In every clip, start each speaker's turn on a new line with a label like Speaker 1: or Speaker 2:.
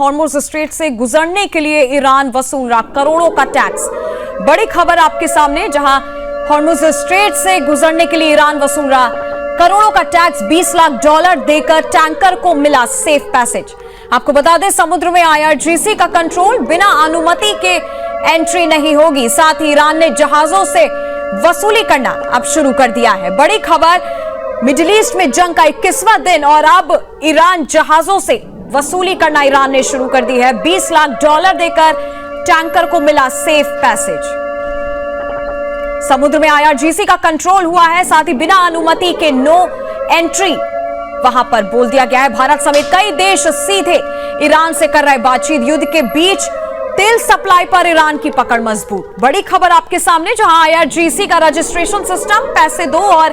Speaker 1: Hormuz straight से गुजरने के लिए ईरान वसूल रहा करोड़ों का टैक्स। बड़ी खबर आपके सामने, जहां हॉर्मुज़ स्ट्रेट से गुजरने के लिए ईरान वसूल रहा करोड़ों का टैक्स। $20 लाख देकर टैंकर को मिला सेफ पैसेज। आपको बता दें, समुद्र में IRGC का कंट्रोल, बिना अनुमति के एंट्री नहीं होगी। साथ ही ईरान ने जहाजों से वसूली करना अब शुरू कर दिया है। बड़ी खबर, मिडिल ईस्ट में जंग का 21वां दिन और अब ईरान जहाजों से वसूली करना ईरान ने शुरू कर दी है। $20 लाख देकर टैंकर को मिला सेफ पैसेज। समुद्र में IRGC का कंट्रोल हुआ है, साथ ही बिना अनुमति के नो एंट्री वहां पर बोल दिया गया है। भारत समेत कई देश सीधे ईरान से कर रहे बातचीत। युद्ध के बीच तेल सप्लाई पर ईरान की पकड़ मजबूत। बड़ी खबर आपके सामने, जहां IRGC का रजिस्ट्रेशन सिस्टम, पैसे दो और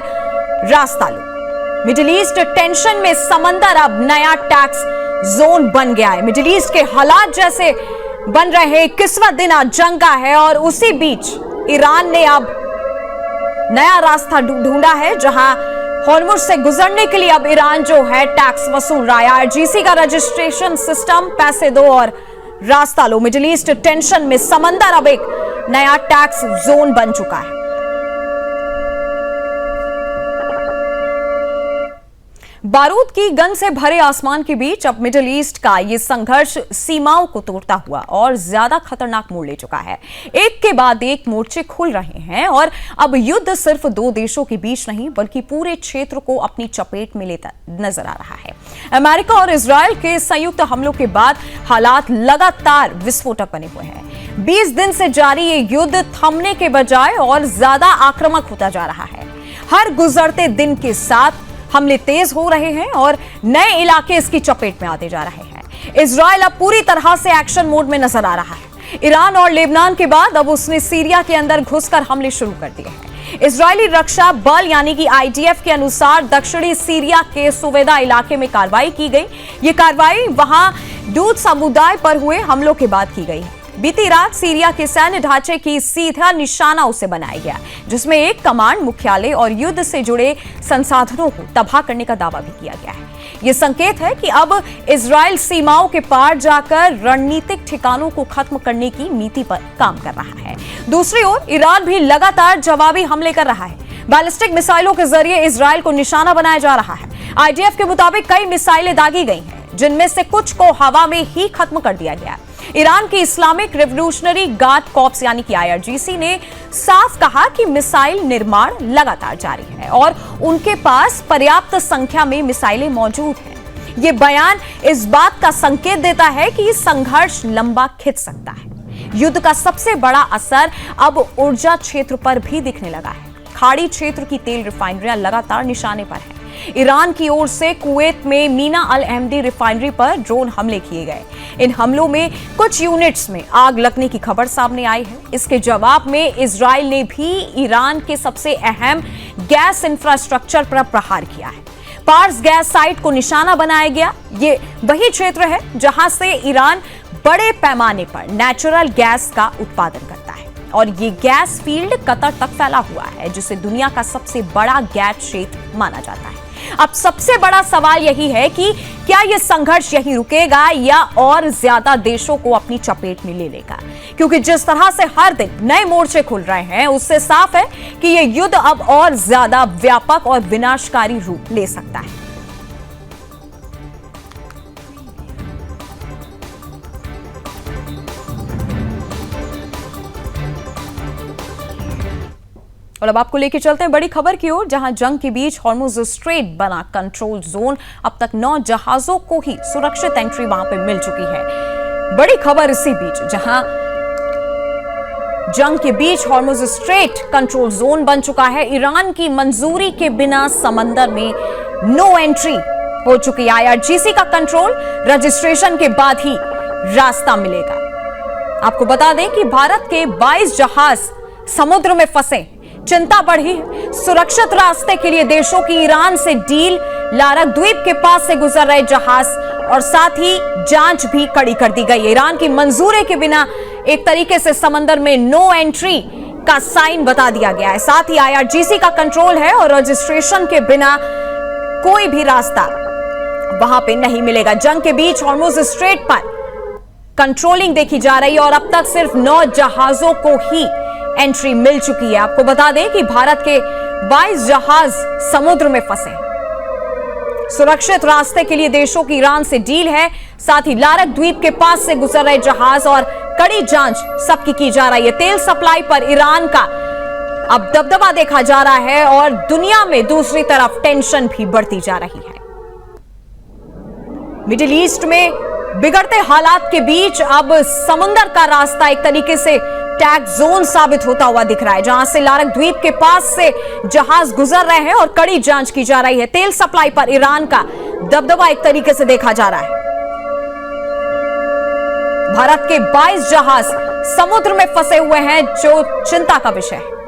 Speaker 1: रास्ता लो। मिडिल ईस्ट टेंशन में समंदर अब नया टैक्स जोन बन गया है। मिडिल ईस्ट के हालात जैसे बन रहे 21वां दिन आज जंग का है और उसी बीच ईरान ने अब नया रास्ता ढूंढा है, जहां हॉर्मुज़ से गुजरने के लिए अब ईरान जो है टैक्स वसूल रहा है। IRGC का रजिस्ट्रेशन सिस्टम, पैसे दो और रास्ता लो। मिडिल ईस्ट टेंशन में समंदर अब एक नया टैक्स जोन बन चुका है। बारूद की गन से भरे आसमान के बीच अब मिडिल ईस्ट का ये संघर्ष सीमाओं को तोड़ता हुआ और ज्यादा खतरनाक मोड़ ले चुका है। एक के बाद एक मोर्चे खुल रहे हैं और अब युद्ध सिर्फ दो देशों के बीच नहीं, बल्कि पूरे क्षेत्र को अपनी चपेट में लेता नजर आ रहा है। अमेरिका और इजरायल के संयुक्त हमलों के बाद हालात लगातार विस्फोटक बने हुए हैं। 20 दिन से जारी ये युद्ध थमने के बजाय और ज्यादा आक्रामक होता जा रहा है। हर गुजरते दिन के साथ हमले तेज हो रहे हैं और नए इलाके इसकी चपेट में आते जा रहे हैं। इजरायल अब पूरी तरह से एक्शन मोड में नजर आ रहा है। ईरान और लेबनान के बाद अब उसने सीरिया के अंदर घुसकर हमले शुरू कर दिए हैं। इजरायली रक्षा बल यानी कि IDF के अनुसार दक्षिणी सीरिया के सुवेदा इलाके में कार्रवाई की गई। ये कार्रवाई वहां दूत समुदाय पर हुए हमलों के बाद की गई है। बीती रात सीरिया के सैन्य ढांचे की सीधा निशाना उसे बनाया गया, जिसमें एक कमांड मुख्यालय और युद्ध से जुड़े संसाधनों को तबाह करने का दावा भी किया गया है। यह संकेत है कि अब इजरायल सीमाओं के पार जाकर रणनीतिक ठिकानों को खत्म करने की नीति पर काम कर रहा है। दूसरी ओर ईरान भी लगातार जवाबी हमले कर रहा है। बैलिस्टिक मिसाइलों के जरिए इजरायल को निशाना बनाया जा रहा है। IDF के मुताबिक कई मिसाइलें दागी गई हैं, जिनमें से कुछ को हवा में ही खत्म कर दिया गया। ईरान की इस्लामिक रिवोल्यूशनरी गार्ड कॉर्प्स यानी कि IRGC ने साफ कहा कि मिसाइल निर्माण लगातार जारी है और उनके पास पर्याप्त संख्या में मिसाइलें मौजूद हैं। ये बयान इस बात का संकेत देता है कि संघर्ष लंबा खिंच सकता है। युद्ध का सबसे बड़ा असर अब ऊर्जा क्षेत्र पर भी दिखने लगा है। खाड़ी क्षेत्र की तेल रिफाइनरियां लगातार निशाने पर हैं। ईरान की ओर से कुवैत में मीना अल अहमदी रिफाइनरी पर ड्रोन हमले किए गए। इन हमलों में कुछ यूनिट्स में आग लगने की खबर सामने आई है। इसके जवाब में इजरायल ने भी ईरान के सबसे अहम गैस इंफ्रास्ट्रक्चर पर प्रहार किया है। पार्स गैस साइट को निशाना बनाया गया। ये वही क्षेत्र है जहां से ईरान बड़े पैमाने पर नेचुरल गैस का उत्पादन करता है और ये गैस फील्ड कतर तक फैला हुआ है, जिसे दुनिया का सबसे बड़ा गैस क्षेत्र माना जाता है। अब सबसे बड़ा सवाल यही है कि क्या यह संघर्ष यहीं रुकेगा या और ज्यादा देशों को अपनी चपेट में ले लेगा, क्योंकि जिस तरह से हर दिन नए मोर्चे खुल रहे हैं, उससे साफ है कि यह युद्ध अब और ज्यादा व्यापक और विनाशकारी रूप ले सकता है। और अब आपको लेके चलते हैं बड़ी खबर की ओर, जहां जंग के बीच हॉर्मुज़ स्ट्रेट बना कंट्रोल जोन। अब तक 9 जहाजों को ही सुरक्षित एंट्री वहां पे मिल चुकी है। बड़ी खबर इसी बीच, जहां जंग के बीच हॉर्मुज़ स्ट्रेट कंट्रोल जोन बन चुका है। ईरान की मंजूरी के बिना समंदर में नो एंट्री हो चुकी है। IRGC का कंट्रोल रजिस्ट्रेशन के बाद ही रास्ता मिलेगा। आपको बता दें कि भारत के 22 जहाज समुद्र में फंसे। चिंता बढ़ी है। सुरक्षित रास्ते के लिए देशों की ईरान से डील, लारक द्वीप के पास से गुजर रहे जहाज और साथ ही जांच भी कड़ी कर दी गई। ईरान की मंजूरी के बिना एक तरीके से समंदर में नो एंट्री का साइन बता दिया गया है। साथ ही IRGC का कंट्रोल है और रजिस्ट्रेशन के बिना कोई भी रास्ता वहां पे नहीं मिलेगा। जंग के बीच हॉर्मुज़ स्ट्रेट पर कंट्रोलिंग देखी जा रही है और अब तक सिर्फ 9 जहाजों को ही एंट्री मिल चुकी है। आपको बता दें कि भारत के 22 जहाज समुद्र में फंसे हैं। सुरक्षित रास्ते के लिए देशों की ईरान से डील है, साथ ही लारक द्वीप के पास से गुजर रहे जहाज और कड़ी जांच सबकी की जा रही है। तेल सप्लाई पर ईरान का अब दबदबा देखा जा रहा है और दुनिया में दूसरी तरफ टेंशन भी बढ़ती जा रही है। मिडिल ईस्ट में बिगड़ते हालात के बीच अब समुद्र का रास्ता एक तरीके से टैग जोन साबित होता हुआ दिख रहा है, जहां से लारक द्वीप के पास से जहाज गुजर रहे हैं और कड़ी जांच की जा रही है। तेल सप्लाई पर ईरान का दबदबा एक तरीके से देखा जा रहा है। भारत के 22 जहाज समुद्र में फंसे हुए हैं, जो चिंता का विषय है।